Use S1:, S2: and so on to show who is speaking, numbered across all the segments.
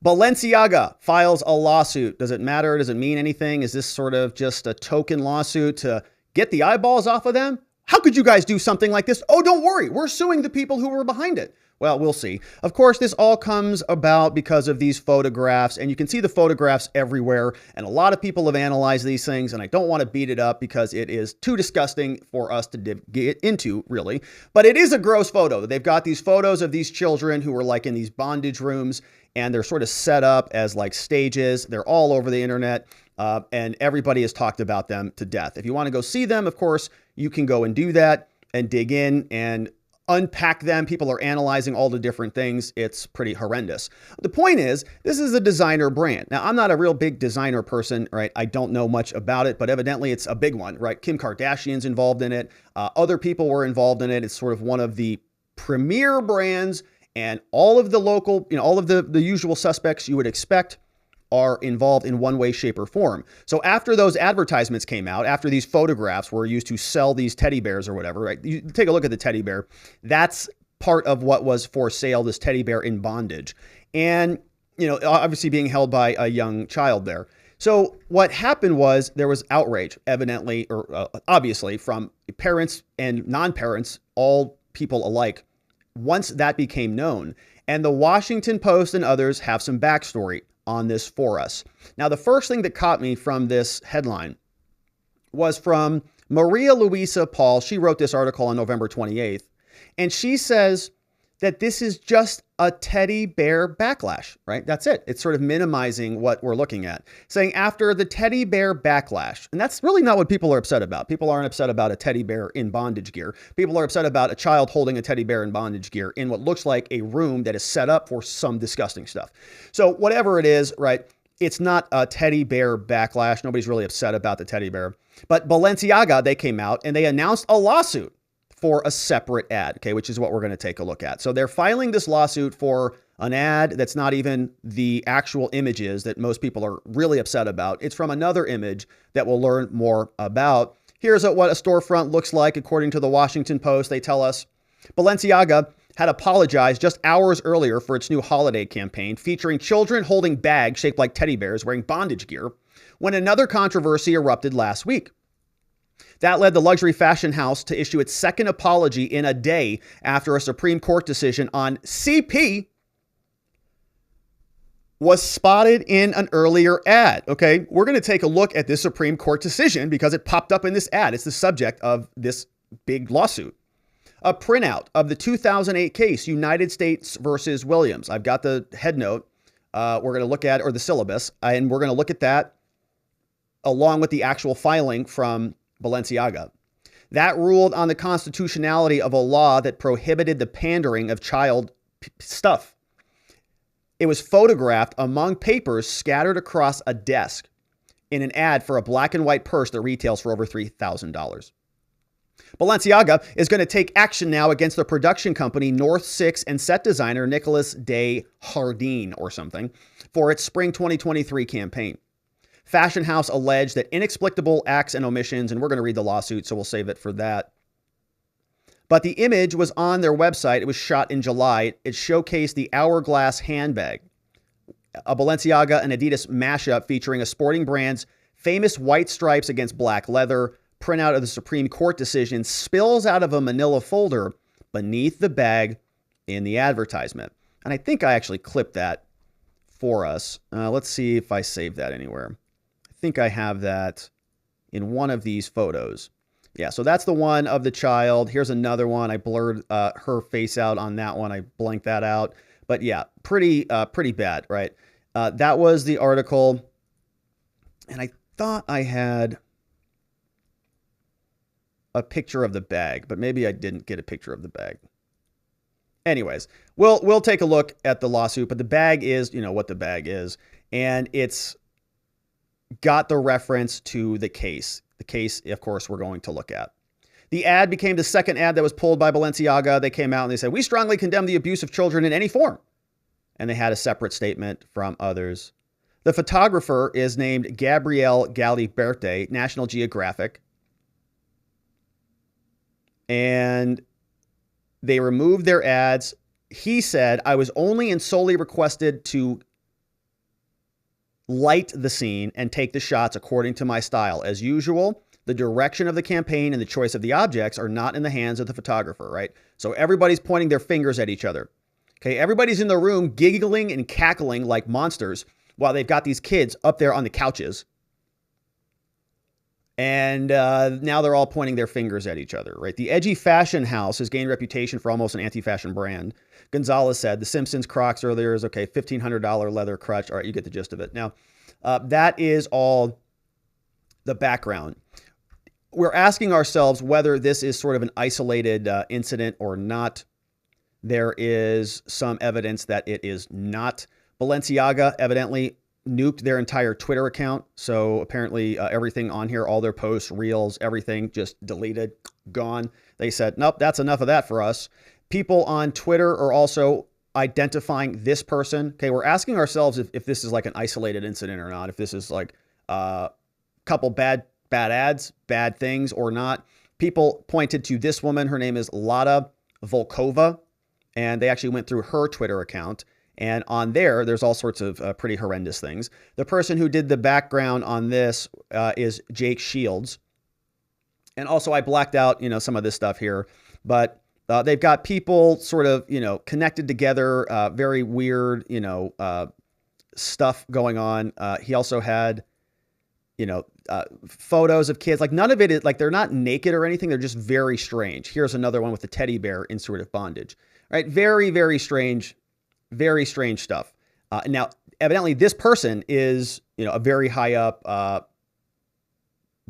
S1: Balenciaga files a lawsuit. Does it matter? Does it mean anything? Is this sort of just a token lawsuit to get the eyeballs off of them? How could you guys do something like this? Oh, don't worry. We're suing the people who were behind it. Well, we'll see. Of course, this all comes about because of these photographs, and you can see the photographs everywhere, and a lot of people have analyzed these things, and I don't want to beat it up because it is too disgusting for us to get into, really. But it is a gross photo. They've got these photos of these children who are like in these bondage rooms, and they're sort of set up as like stages. They're all over the internet, and everybody has talked about them to death. If you want to go see them, of course, you can go and do that and dig in and unpack them. People are analyzing all the different things. It's pretty horrendous. The point is, this is a designer brand. Now, I'm not a real big designer person, right? I don't know much about it, but evidently it's a big one, right? Kim Kardashian's involved in it. Other people were involved in it. It's sort of one of the premier brands, and all of the local, all of the usual suspects you would expect are involved in one way, shape, or form. So after those advertisements came out, after these photographs were used to sell these teddy bears or whatever, right? You take a look at the teddy bear. That's part of what was for sale, this teddy bear in bondage. And, obviously being held by a young child there. So what happened was there was outrage, evidently, or obviously, from parents and non-parents, all people alike, once that became known. And the Washington Post and others have some backstory on this for us. Now, the first thing that caught me from this headline was from Maria Luisa Paul. She wrote this article on November 28th, and she says that this is just a teddy bear backlash, right? That's it. It's sort of minimizing what we're looking at, saying after the teddy bear backlash. And that's really not what people are upset about. People aren't upset about a teddy bear in bondage gear. People are upset about a child holding a teddy bear in bondage gear in what looks like a room that is set up for some disgusting stuff. So whatever it is, right? It's not a teddy bear backlash. Nobody's really upset about the teddy bear. But Balenciaga, they came out and they announced a lawsuit for a separate ad, okay, which is what we're going to take a look at. So they're filing this lawsuit for an ad that's not even the actual images that most people are really upset about. It's from another image that we'll learn more about. Here's what a storefront looks like according to the Washington Post. They tell us Balenciaga had apologized just hours earlier for its new holiday campaign featuring children holding bags shaped like teddy bears wearing bondage gear when another controversy erupted last week. That led the luxury fashion house to issue its second apology in a day after a Supreme Court decision on CP was spotted in an earlier ad. Okay, we're going to take a look at this Supreme Court decision because it popped up in this ad. It's the subject of this big lawsuit. A printout of the 2008 case, United States versus Williams. I've got the head note we're going to look at, or the syllabus, and we're going to look at that along with the actual filing from Balenciaga. That ruled on the constitutionality of a law that prohibited the pandering of child stuff. It was photographed among papers scattered across a desk in an ad for a black and white purse that retails for over $3,000. Balenciaga is going to take action now against the production company North Six and set designer Nicholas Day Hardin or something for its spring 2023 campaign. Fashion house alleged that inexplicable acts and omissions, and we're going to read the lawsuit, so we'll save it for that. But the image was on their website. It was shot in July. It showcased the hourglass handbag, a Balenciaga and Adidas mashup featuring a sporting brand's famous white stripes against black leather. Printout of the Supreme Court decision spills out of a manila folder beneath the bag in the advertisement. And I think I actually clipped that for us. Let's see if I save that anywhere. I think I have that in one of these photos. Yeah, so that's the one of the child. Here's another one. I blurred her face out on that one. I blanked that out. But yeah, pretty bad, right? That was the article. And I thought I had a picture of the bag, but maybe I didn't get a picture of the bag. Anyways, we'll take a look at the lawsuit, but the bag is, what the bag is, and it's got the reference to the case. The case, of course, we're going to look at. The ad became the second ad that was pulled by Balenciaga. They came out and they said, "We strongly condemn the abuse of children in any form." And they had a separate statement from others. The photographer is named Gabrielle Galiberte, National Geographic. And they removed their ads. He said, "I was only and solely requested to light the scene and take the shots according to my style. As usual, the direction of the campaign and the choice of the objects are not in the hands of the photographer, right? So everybody's pointing their fingers at each other. Okay, everybody's in the room giggling and cackling like monsters while they've got these kids up there on the couches. And now they're all pointing their fingers at each other, right? The edgy fashion house has gained reputation for almost an anti-fashion brand. Gonzalez said, the Simpsons Crocs earlier is okay, $1,500 leather crutch. All right, you get the gist of it. Now, that is all the background. We're asking ourselves whether this is sort of an isolated incident or not. There is some evidence that it is not. Balenciaga evidently nuked their entire Twitter account. So apparently everything on here, all their posts, reels, everything just deleted, gone. They said, nope, that's enough of that for us. People on Twitter are also identifying this person. Okay, we're asking ourselves if this is like an isolated incident or not, if this is like a couple bad ads, bad things or not. People pointed to this woman. Her name is Lada Volkova, and they actually went through her Twitter account. And on there's all sorts of pretty horrendous things. The person who did the background on this is Jake Shields. And also I blacked out, some of this stuff here, but they've got people sort of, connected together, very weird, stuff going on. He also had, photos of kids. Like none of it is like, they're not naked or anything. They're just very strange. Here's another one with the teddy bear in sort of bondage, right? Very, very strange stuff. Now, evidently this person is, a very high up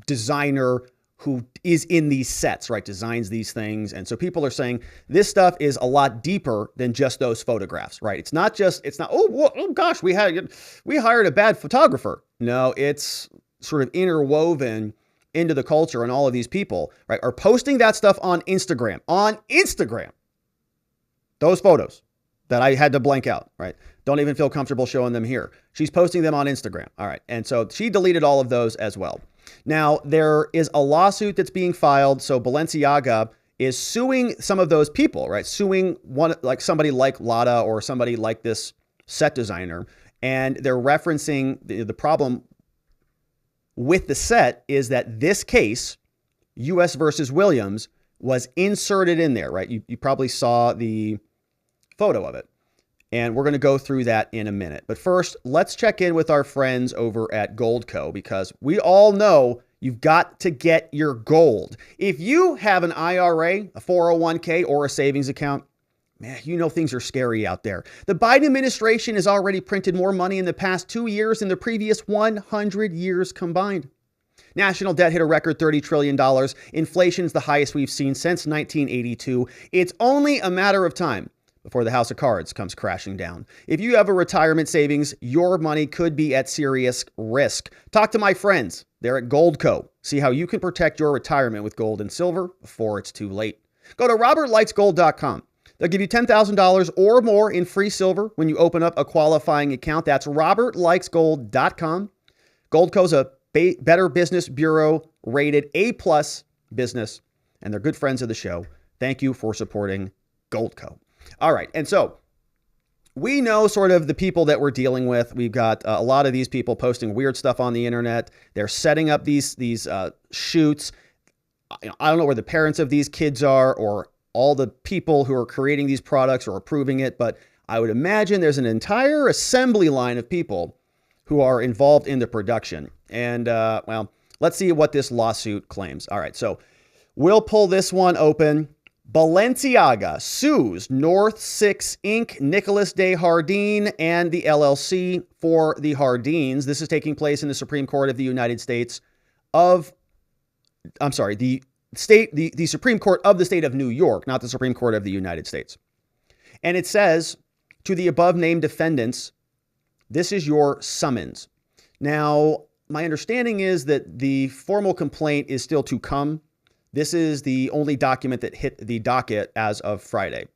S1: designer who is in these sets, right? Designs these things. And so people are saying this stuff is a lot deeper than just those photographs, right? It's not, oh gosh, we hired a bad photographer. No, it's sort of interwoven into the culture, and all of these people, right, are posting that stuff on Instagram. Those photos that I had to blank out, right? Don't even feel comfortable showing them here. She's posting them on Instagram. All right. And so she deleted all of those as well. Now, there is a lawsuit that's being filed. So Balenciaga is suing some of those people, right? Suing one, like somebody like Lada or somebody like this set designer. And they're referencing the problem with the set is that this case, US versus Williams, was inserted in there, right? You probably saw the photo of it. And we're going to go through that in a minute. But first, let's check in with our friends over at Goldco, because we all know you've got to get your gold. If you have an IRA, a 401k, or a savings account, man, things are scary out there. The Biden administration has already printed more money in the past 2 years than the previous 100 years combined. National debt hit a record $30 trillion. Inflation is the highest we've seen since 1982. It's only a matter of time before the house of cards comes crashing down. If you have a retirement savings, your money could be at serious risk. Talk to my friends. They're at Goldco. See how you can protect your retirement with gold and silver before it's too late. Go to robertlikesgold.com. They'll give you $10,000 or more in free silver when you open up a qualifying account. That's robertlikesgold.com. Goldco's a Better Business Bureau rated A+ business, and they're good friends of the show. Thank you for supporting Goldco. All right. And so we know sort of the people that we're dealing with. We've got a lot of these people posting weird stuff on the internet. They're setting up these shoots. I don't know where the parents of these kids are or all the people who are creating these products or approving it, but I would imagine there's an entire assembly line of people who are involved in the production. And let's see what this lawsuit claims. All right. So we'll pull this one open. Balenciaga sues North 6 Inc., Nicholas Day Hardin, and the LLC for the Hardins. This is taking place in the Supreme Court of the United States the Supreme Court of the state of New York, not the Supreme Court of the United States. And it says to the above named defendants, this is your summons. Now, my understanding is that the formal complaint is still to come. This is the only document that hit the docket as of Friday.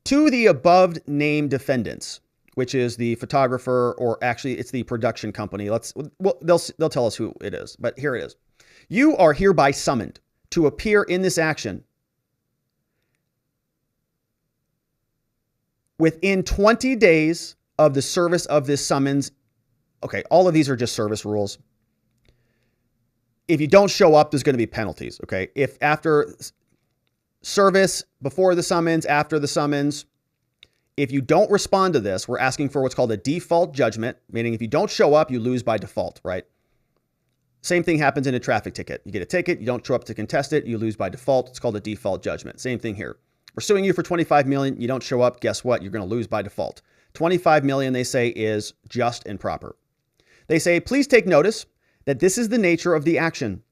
S1: To the above named defendants, which is the photographer, or actually it's the production company. They'll tell us who it is, but here it is. You are hereby summoned to appear in this action within 20 days of the service of this summons okay, all of these are just service rules. If you don't show up, there's going to be penalties, okay? If after service, before the summons, after the summons, if you don't respond to this, we're asking for what's called a default judgment, meaning if you don't show up, you lose by default, right? Same thing happens in a traffic ticket. You get a ticket, you don't show up to contest it, you lose by default. It's called a default judgment. Same thing here. We're suing you for $25 million. You don't show up, guess what? You're going to lose by default. $25 million, they say, is just and proper. They say, please take notice that this is the nature of the action.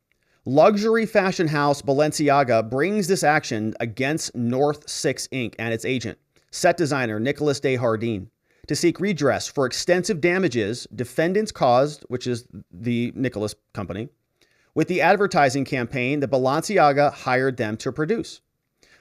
S1: Luxury fashion house Balenciaga brings this action against North 6 Inc. and its agent, set designer Nicolas Desjardins, to seek redress for extensive damages defendants caused, which is the Nicolas company, with the advertising campaign that Balenciaga hired them to produce.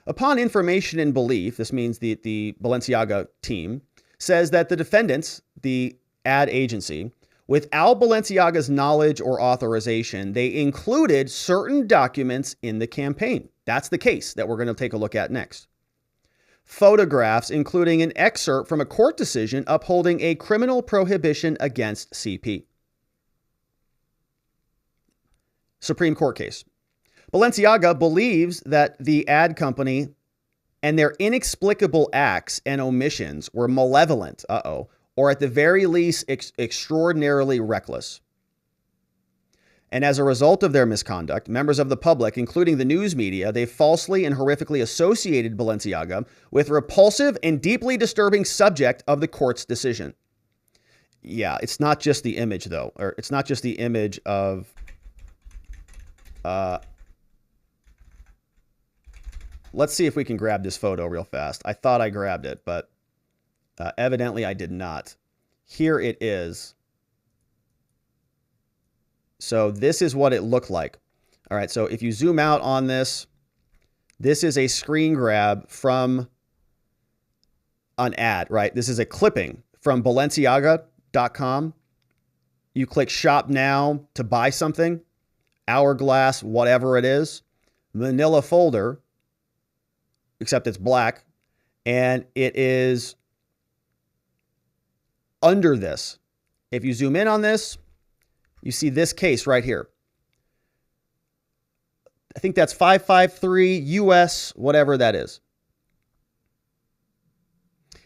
S1: Upon information and belief, this means the Balenciaga team, says that the defendants, the ad agency, without Balenciaga's knowledge or authorization, they included certain documents in the campaign. That's the case that we're going to take a look at next. Photographs, including an excerpt from a court decision upholding a criminal prohibition against CP. Supreme Court case. Balenciaga believes that the ad company and their inexplicable acts and omissions were malevolent, or at the very least, extraordinarily reckless. And as a result of their misconduct, members of the public, including the news media, they falsely and horrifically associated Balenciaga with repulsive and deeply disturbing subject of the court's decision. Yeah, it's not just the image, though, or it's not just the image of... let's see if we can grab this photo real fast. I thought I grabbed it, but evidently I did not. Here it is. So this is what it looked like. All right, so if you zoom out on this, this is a screen grab from an ad, right? This is a clipping from Balenciaga.com. You click shop now to buy something, hourglass, whatever it is, manila folder, except it's black, and it is under this. If you zoom in on this, you see this case right here. I think that's 553 US, whatever that is.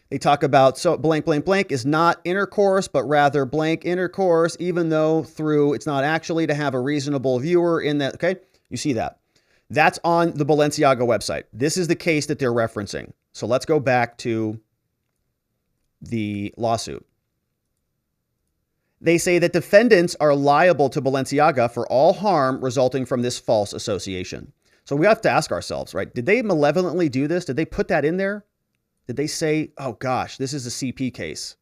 S1: They talk about, so blank, blank, blank is not intercourse, but rather blank intercourse, even though through, it's not actually to have a reasonable viewer in that. Okay, you see that. That's on the Balenciaga website. This is the case that they're referencing. So let's go back to the lawsuit. They say that defendants are liable to Balenciaga for all harm resulting from this false association. So we have to ask ourselves, right? Did they malevolently do this? Did they put that in there? Did they say, oh gosh, this is a CP case?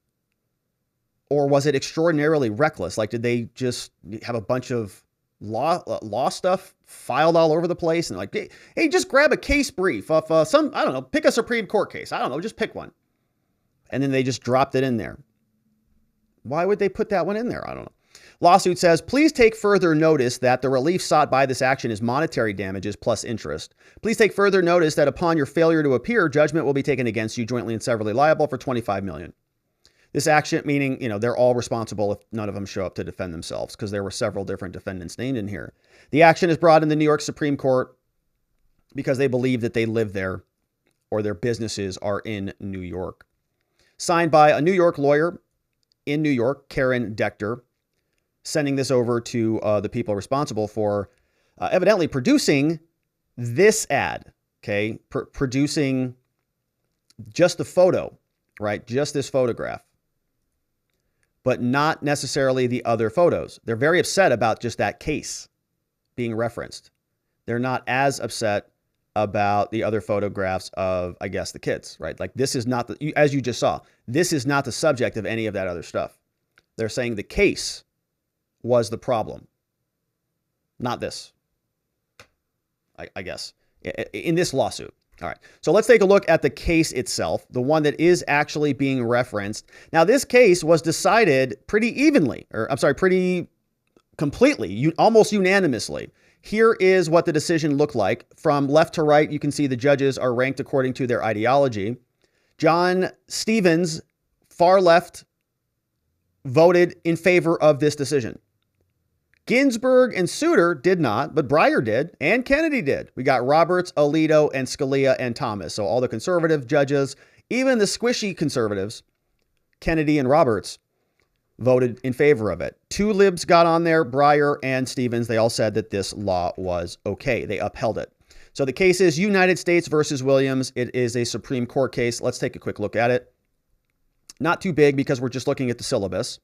S1: Or was it extraordinarily reckless? Like, did they just have a bunch of law stuff filed all over the place and like, hey, just grab a case brief of some, I don't know, pick a Supreme Court case. I don't know, just pick one. And then they just dropped it in there. Why would they put that one in there? I don't know. Lawsuit says, please take further notice that the relief sought by this action is monetary damages plus interest. Please take further notice that upon your failure to appear, judgment will be taken against you jointly and severally liable for $25 million. This action, meaning, they're all responsible if none of them show up to defend themselves, because there were several different defendants named in here. The action is brought in the New York Supreme Court because they believe that they live there or their businesses are in New York. Signed by a New York lawyer in New York, Karen Dechter, sending this over to the people responsible for evidently producing this ad, okay? Producing just the photo, right? Just this photograph, but not necessarily the other photos. They're very upset about just that case being referenced. They're not as upset about the other photographs of, I guess, the kids, right? Like, this is not the, as you just saw, this is not the subject of any of that other stuff. They're saying the case was the problem, not this, I guess, in this lawsuit. All right, so let's take a look at the case itself, the one that is actually being referenced. Now, this case was decided pretty evenly, or I'm sorry, pretty completely, almost unanimously. Here is what the decision looked like. From left to right, you can see the judges are ranked according to their ideology. John Stevens, far left, voted in favor of this decision. Ginsburg and Souter did not, but Breyer did, and Kennedy did. We got Roberts, Alito, and Scalia, and Thomas. So all the conservative judges, even the squishy conservatives, Kennedy and Roberts, voted in favor of it. Two libs got on there, Breyer and Stevens. They all said that this law was okay. They upheld it. So the case is United States versus Williams. It is a Supreme Court case. Let's take a quick look at it. Not too big because we're just looking at the syllabus.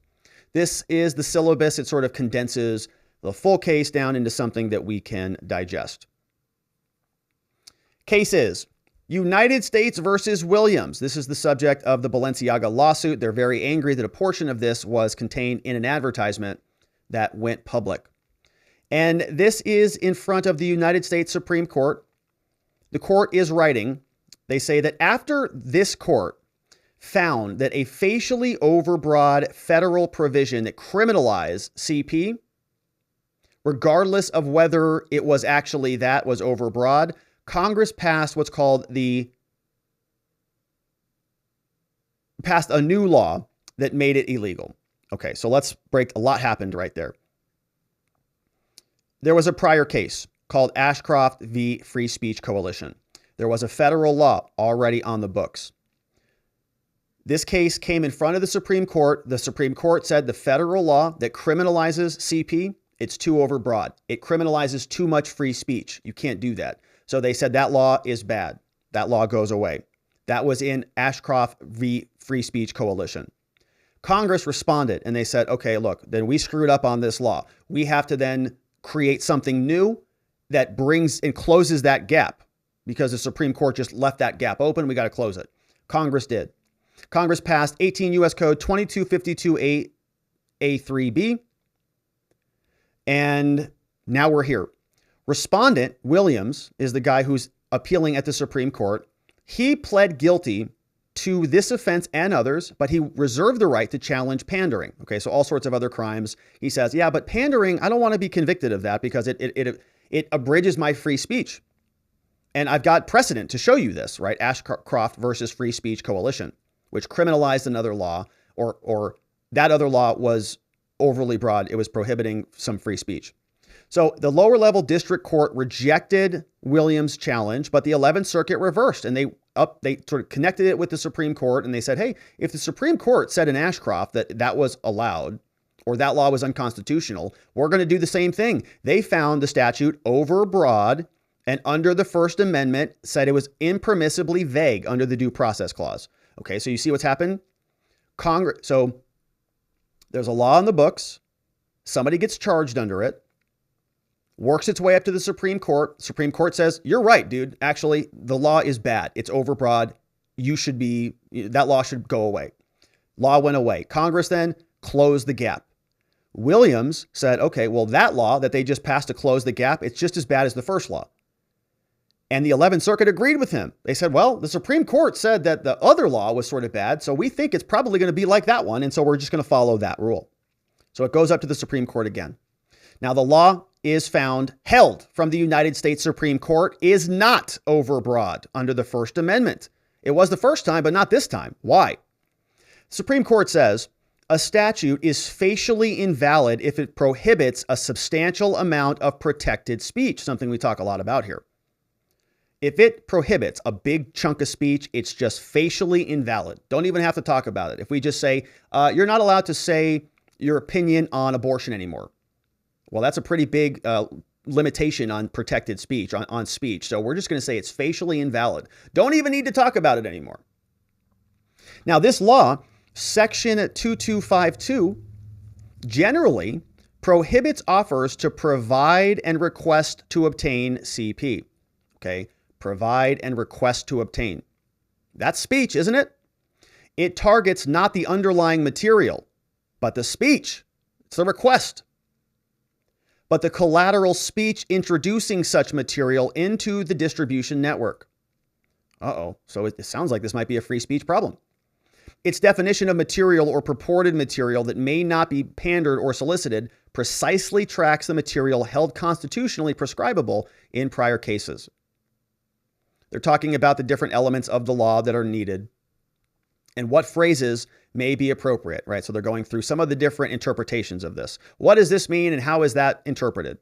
S1: This is the syllabus. It sort of condenses the full case down into something that we can digest. Case is United States versus Williams. This is the subject of the Balenciaga lawsuit. They're very angry that a portion of this was contained in an advertisement that went public. And this is in front of the United States Supreme Court. The court is writing. They say that after this court found that a facially overbroad federal provision that criminalized CP, regardless of whether it was actually that was overbroad, Congress passed what's called passed a new law that made it illegal. Okay, so let's break, a lot happened right there. There was a prior case called Ashcroft v. Free Speech Coalition. There was a federal law already on the books. This case came in front of the Supreme Court. The Supreme Court said the federal law that criminalizes CP, it's too overbroad. It criminalizes too much free speech. You can't do that. So they said that law is bad. That law goes away. That was in Ashcroft v. Free Speech Coalition. Congress responded and they said, okay, look, then we screwed up on this law. We have to then create something new that brings and closes that gap because the Supreme Court just left that gap open. We got to close it. Congress did. Congress passed 18 U.S. Code 2252A3B. And now we're here. Respondent Williams is the guy who's appealing at the Supreme Court. He pled guilty to this offense and others, but he reserved the right to challenge pandering. Okay, so all sorts of other crimes. He says, yeah, but pandering, I don't want to be convicted of that because it abridges my free speech. And I've got precedent to show you this, right? Ashcroft versus Free Speech Coalition, which criminalized another law, or that other law was overly broad. It was prohibiting some free speech. So the lower level district court rejected Williams' challenge, but the 11th Circuit reversed and they sort of connected it with the Supreme Court. And they said, hey, if the Supreme Court said in Ashcroft that was allowed or that law was unconstitutional, we're going to do the same thing. They found the statute overbroad and under the First Amendment said it was impermissibly vague under the Due Process Clause. Okay, so you see what's happened? So there's a law on the books. Somebody gets charged under it, works its way up to the Supreme Court. Supreme Court says, you're right, dude. Actually, the law is bad. It's overbroad. That law should go away. Law went away. Congress then closed the gap. Williams said, okay, well, that law that they just passed to close the gap, it's just as bad as the first law. And the 11th Circuit agreed with him. They said, well, the Supreme Court said that the other law was sort of bad, so we think it's probably going to be like that one, and so we're just going to follow that rule. So it goes up to the Supreme Court again. Now, the law is held from the United States Supreme Court is not overbroad under the First Amendment. It was the first time, but not this time. Why? Supreme Court says a statute is facially invalid if it prohibits a substantial amount of protected speech, something we talk a lot about here. If it prohibits a big chunk of speech, it's just facially invalid. Don't even have to talk about it. If we just say, you're not allowed to say your opinion on abortion anymore. Well, that's a pretty big limitation on protected speech, on speech. So we're just going to say it's facially invalid. Don't even need to talk about it anymore. Now, this law, Section 2252, generally prohibits offers to provide and request to obtain CP. Okay, provide and request to obtain. That's speech, isn't it? It targets not the underlying material, but the speech. It's the request. But the collateral speech introducing such material into the distribution network. So it sounds like this might be a free speech problem. Its definition of material or purported material that may not be pandered or solicited precisely tracks the material held constitutionally prescribable in prior cases. They're talking about the different elements of the law that are needed. and what phrases may be appropriate, right? So they're going through some of the different interpretations of this. What does this mean and how is that interpreted?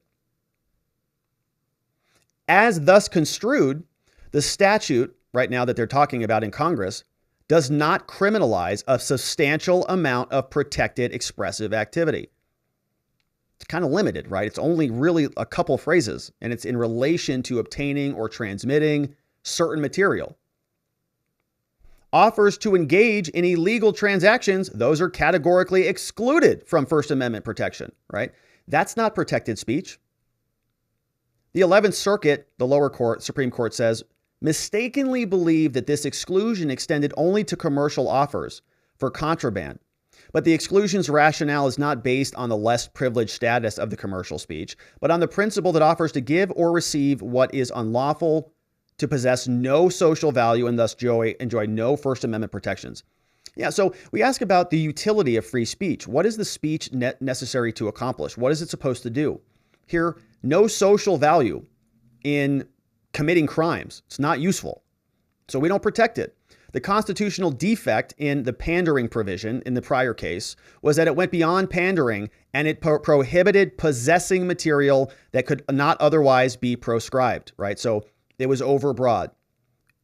S1: As thus construed, the statute right now that they're talking about in Congress does not criminalize a substantial amount of protected expressive activity. It's kind of limited, right? It's only really a couple phrases, and it's in relation to obtaining or transmitting certain material. Offers to engage in illegal transactions, those are categorically excluded from First Amendment protection, right? That's not protected speech. The 11th Circuit, the lower court, Supreme Court says, mistakenly believed that this exclusion extended only to commercial offers for contraband. But the exclusion's rationale is not based on the less privileged status of the commercial speech, but on the principle that offers to give or receive what is unlawful to possess no social value and thus enjoy no First Amendment protections. Yeah, so we ask about the utility of free speech. What is the speech necessary to accomplish? What is it supposed to do? Here, no social value in committing crimes. It's not useful. So we don't protect it. The constitutional defect in the pandering provision in the prior case was that it went beyond pandering and it prohibited possessing material that could not otherwise be proscribed, right? So it was overbroad.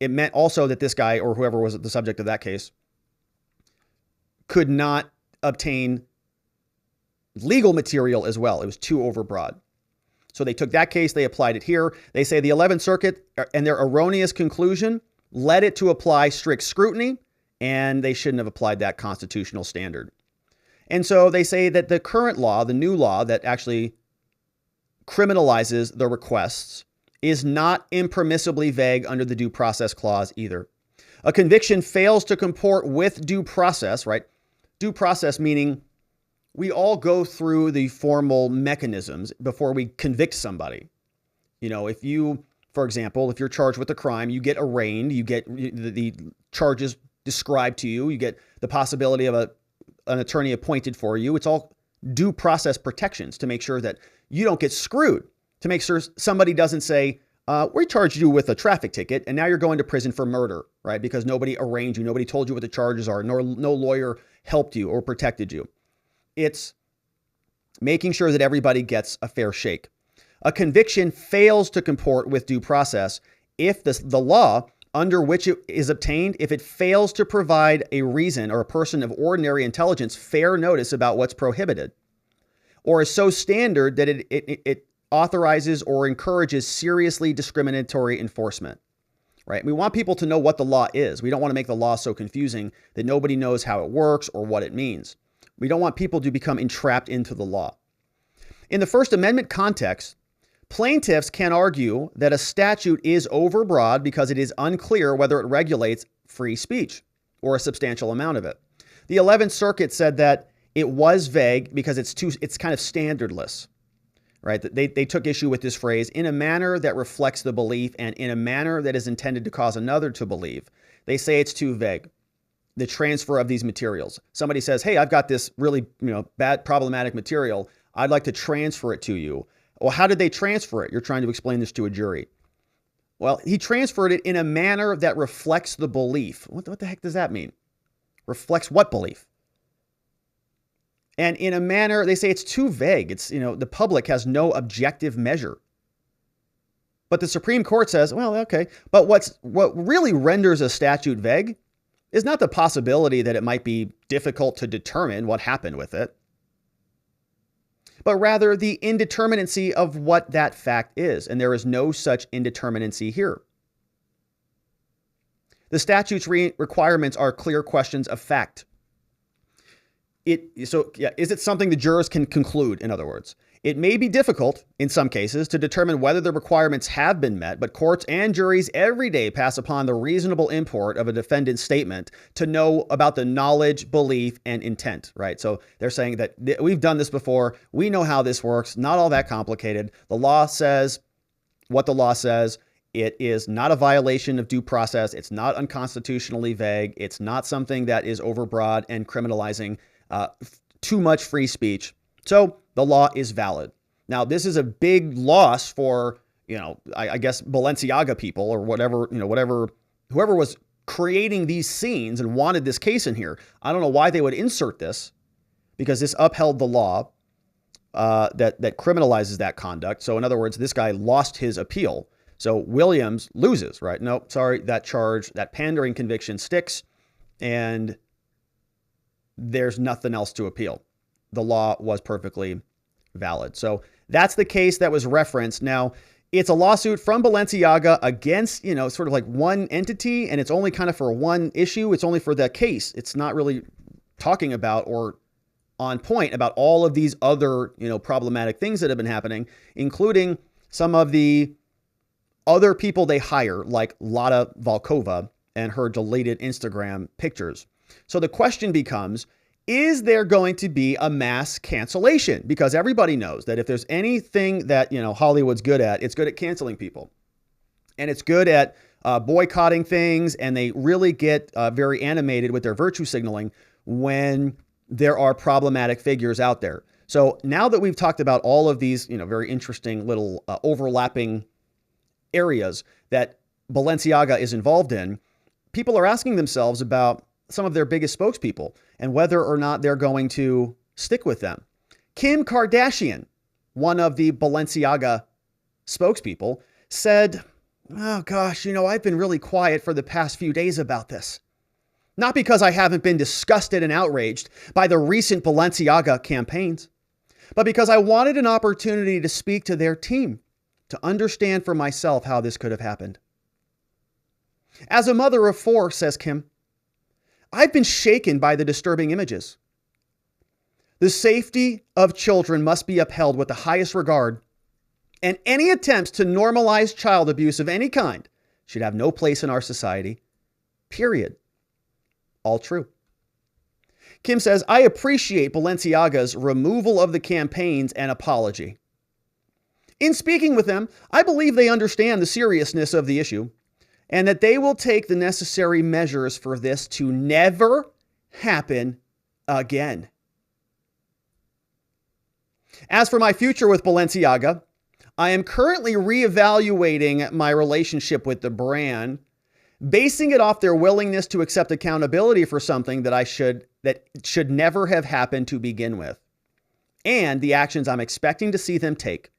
S1: It meant also that this guy or whoever was the subject of that case could not obtain legal material as well. It was too overbroad. So they took that case, they applied it here. They say the 11th Circuit and their erroneous conclusion led it to apply strict scrutiny, and they shouldn't have applied that constitutional standard. And so they say that the current law, the new law that actually criminalizes the requests, is not impermissibly vague under the Due Process Clause either. A conviction fails to comport with due process, right? Due process meaning we all go through the formal mechanisms before we convict somebody. You know, if you, for example, if you're charged with a crime, you get arraigned, you get the charges described to you, you get the possibility of an attorney appointed for you. It's all due process protections to make sure that you don't get screwed, to make sure somebody doesn't say, we charged you with a traffic ticket and now you're going to prison for murder, right? Because nobody arraigned you, nobody told you what the charges are, nor no lawyer helped you or protected you. It's making sure that everybody gets a fair shake. A conviction fails to comport with due process if the law under which it is obtained, if it fails to provide a reason or a person of ordinary intelligence fair notice about what's prohibited, or is so standard that it authorizes or encourages seriously discriminatory enforcement, right? We want people to know what the law is. We don't want to make the law so confusing that nobody knows how it works or what it means. We don't want people to become entrapped into the law. In the First Amendment context, plaintiffs can argue that a statute is overbroad because it is unclear whether it regulates free speech or a substantial amount of it. The 11th Circuit said that it was vague because it's kind of standardless, right? They took issue with this phrase, in a manner that reflects the belief and in a manner that is intended to cause another to believe. They say it's too vague. The transfer of these materials. Somebody says, hey, I've got this really, bad problematic material. I'd like to transfer it to you. Well, how did they transfer it? You're trying to explain this to a jury. Well, he transferred it in a manner that reflects the belief. What the heck does that mean? Reflects what belief? And in a manner, they say it's too vague. It's, the public has no objective measure. But the Supreme Court says, well, okay. But what really renders a statute vague is not the possibility that it might be difficult to determine what happened with it, but rather the indeterminacy of what that fact is. And there is no such indeterminacy here. The statute's requirements are clear questions of fact. Is it something the jurors can conclude, in other words? It may be difficult, in some cases, to determine whether the requirements have been met, but courts and juries every day pass upon the reasonable import of a defendant's statement to know about the knowledge, belief, and intent, right? So they're saying that we've done this before. We know how this works. Not all that complicated. The law says what the law says. It is not a violation of due process. It's not unconstitutionally vague. It's not something that is overbroad and criminalizing too much free speech. So the law is valid. Now, this is a big loss for, I guess, Balenciaga people or whatever, whoever was creating these scenes and wanted this case in here. I don't know why they would insert this, because this upheld the law that criminalizes that conduct. So in other words, this guy lost his appeal. So Williams loses, right? Nope, sorry, that charge, that pandering conviction sticks, and there's nothing else to appeal. The law was perfectly valid. So that's the case that was referenced. Now, it's a lawsuit from Balenciaga against, sort of like one entity, and it's only kind of for one issue. It's only for that case. It's not really talking about or on point about all of these other, problematic things that have been happening, including some of the other people they hire, like Lada Volkova and her deleted Instagram pictures. So the question becomes, is there going to be a mass cancellation? Because everybody knows that if there's anything that, Hollywood's good at, it's good at canceling people. And it's good at boycotting things. And they really get very animated with their virtue signaling when there are problematic figures out there. So now that we've talked about all of these, very interesting little overlapping areas that Balenciaga is involved in, people are asking themselves about some of their biggest spokespeople and whether or not they're going to stick with them. Kim Kardashian, one of the Balenciaga spokespeople, said, oh gosh, I've been really quiet for the past few days about this. Not because I haven't been disgusted and outraged by the recent Balenciaga campaigns, but because I wanted an opportunity to speak to their team, to understand for myself how this could have happened. As a mother of 4, says Kim, I've been shaken by the disturbing images. The safety of children must be upheld with the highest regard, and any attempts to normalize child abuse of any kind should have no place in our society. Period. All true. Kim says, I appreciate Balenciaga's removal of the campaigns and apology. In speaking with them, I believe they understand the seriousness of the issue and that they will take the necessary measures for this to never happen again. As for my future with Balenciaga, I am currently reevaluating my relationship with the brand, basing it off their willingness to accept accountability for something that should never have happened to begin with, and the actions I'm expecting to see them take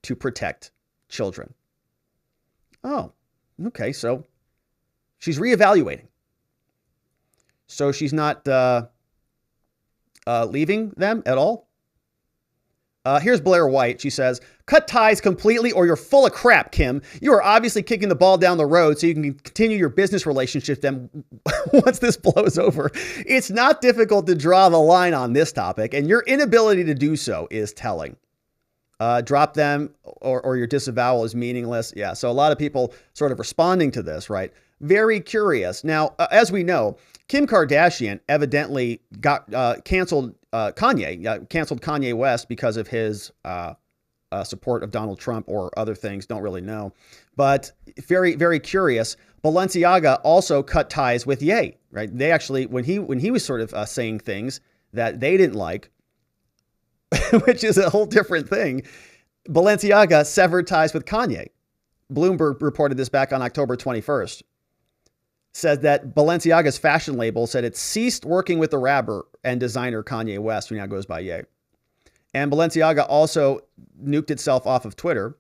S1: to protect children. Oh, okay. So she's reevaluating. So she's not leaving them at all. Here's Blair White. She says, cut ties completely or you're full of crap, Kim. You are obviously kicking the ball down the road so you can continue your business relationship then once this blows over. It's not difficult to draw the line on this topic, and your inability to do so is telling. Drop them or your disavowal is meaningless. Yeah. So a lot of people sort of responding to this, right? Very curious. Now, as we know, Kim Kardashian evidently got canceled Kanye West because of his support of Donald Trump or other things. Don't really know. But very, very curious. Balenciaga also cut ties with Ye, right? They actually, when he was sort of saying things that they didn't like, which is a whole different thing, Balenciaga severed ties with Kanye. Bloomberg reported this back on October 21st. Said that Balenciaga's fashion label said it ceased working with the rapper and designer Kanye West, who now goes by Ye. And Balenciaga also nuked itself off of Twitter.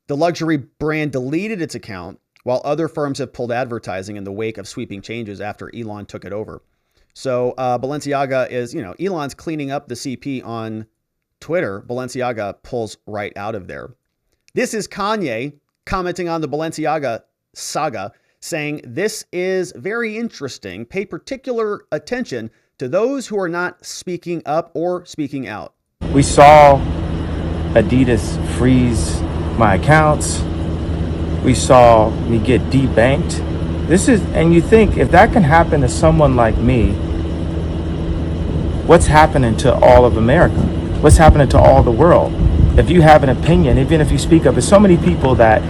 S1: The luxury brand deleted its account, while other firms have pulled advertising in the wake of sweeping changes after Elon took it over. So Balenciaga is, Elon's cleaning up the CP on Twitter. Balenciaga pulls right out of there. This is Kanye commenting on the Balenciaga saga, saying this is very interesting. Pay particular attention to those who are not speaking up or speaking out.
S2: We saw Adidas freeze my accounts. We saw me get debanked. And you think if that can happen to someone like me, what's happening to all of America? What's happening to all the world? If you have an opinion, even if you speak up, there's so many people that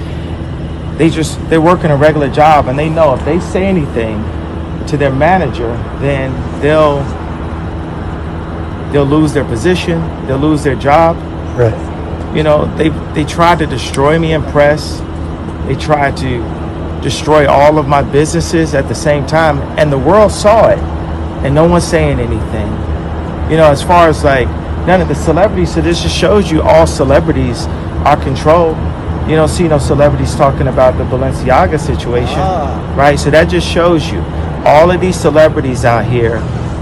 S2: they're working a regular job and they know if they say anything to their manager, then they'll lose their position, they'll lose their job.
S3: Right.
S2: They tried to destroy me in press. They tried to destroy all of my businesses at the same time, and the world saw it, and no one's saying anything. You know, as far as like none of the celebrities, so this just shows you all celebrities are controlled. You don't see no celebrities talking about the Balenciaga situation, right? So that just shows you all of these celebrities out here,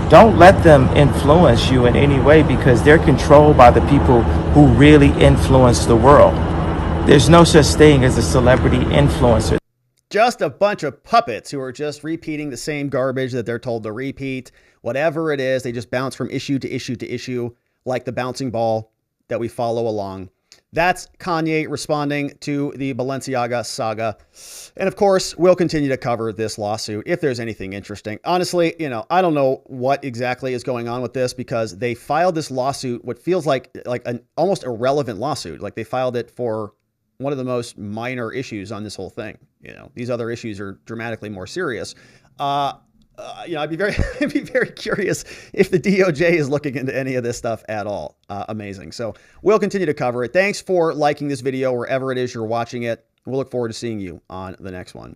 S2: don't let them influence you in any way, because they're controlled by the people who really influence the world. There's no such thing as a celebrity influencer.
S1: Just a bunch of puppets who are just repeating the same garbage that they're told to repeat. Whatever it is, they just bounce from issue to issue to issue like the bouncing ball that we follow along. That's Kanye responding to the Balenciaga saga. And of course, we'll continue to cover this lawsuit if there's anything interesting. Honestly, you know, I don't know what exactly is going on with this, because they filed this lawsuit, what feels like an almost irrelevant lawsuit. Like they filed it for one of the most minor issues on this whole thing. You know, these other issues are dramatically more serious. You know, I'd be very curious if the DOJ is looking into any of this stuff at all. Amazing. So we'll continue to cover it. Thanks for liking this video wherever it is you're watching it. We'll look forward to seeing you on the next one.